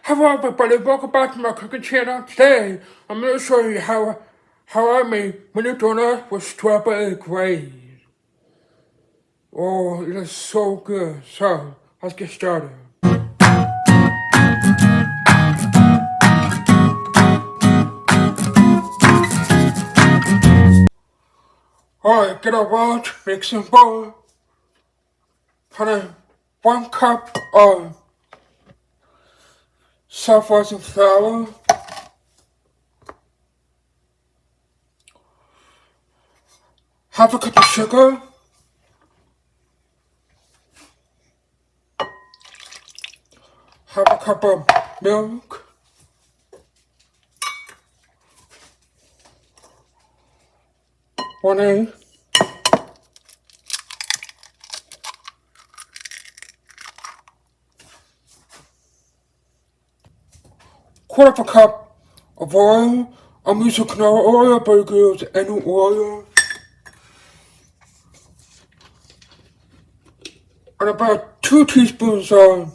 Hello everybody, welcome back to my cooking channel. Today, I'm going to show you how I made mini donuts with strawberry glaze. Oh, it is so good. So, let's get started. Alright, get a large mixing bowl. Put in 1 cup of self-rising flour. Half a cup of sugar. Half a cup of milk. 1 egg. Quarter of a cup of oil. I'm using canola oil, but you can use any oil. And about 2 teaspoons of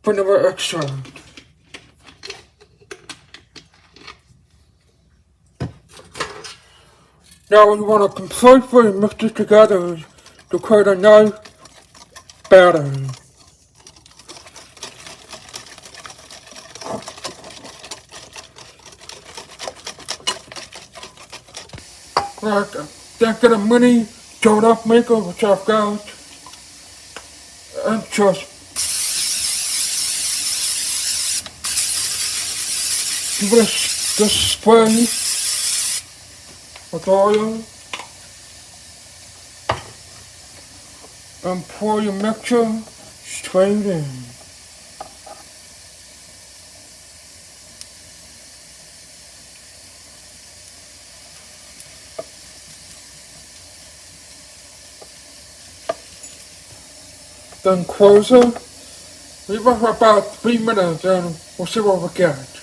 vanilla extract. Now you want to completely mix it together to create a nice batter. Like, then get a mini donut maker, which I've got, and just give it a spray with oil and pour your mixture straight in. Then close it, leave it for about 3 minutes and we'll see what we get.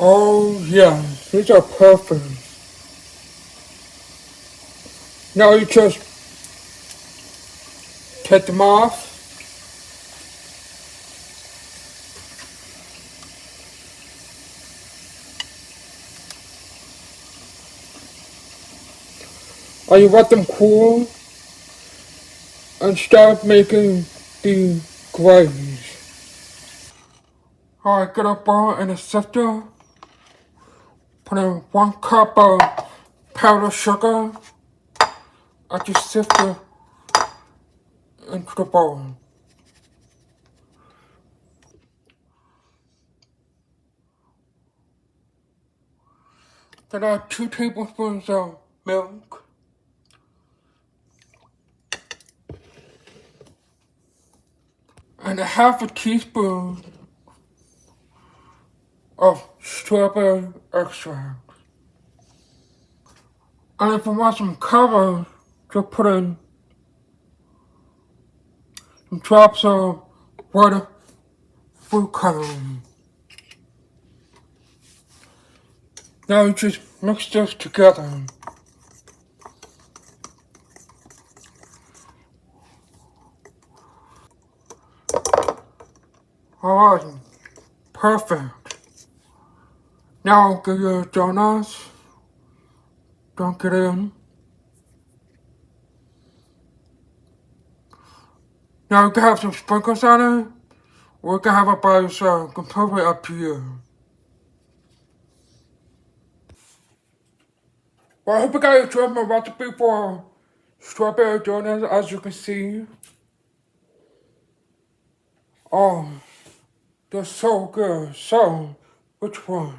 Oh yeah, these are perfect. Now you just take them off. And you let them cool and start making the glaze. Alright, get a bowl and a sifter. Put in 1 cup of powdered sugar. I just sift it into the bowl. Then add 2 tablespoons of milk. And a half a teaspoon of strawberry extract. And if you want some color, just put in some drops of white food coloring. Now you just mix this together. Alright, perfect. Now get your donuts, dunk it in. Now you can have some sprinkles on it, or you can have it by yourself, completely up to you. Well, I hope you guys enjoyed my recipe for strawberry donuts, as you can see. Oh, they're so good. So, which one?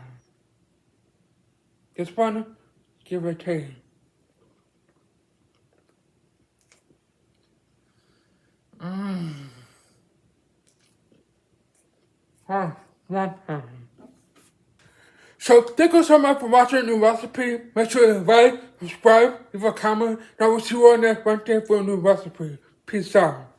This one? Give it a taste. So, thank you so much for watching the new recipe. Make sure to like, subscribe, leave a comment, and I will see you on next Wednesday for a new recipe. Peace out.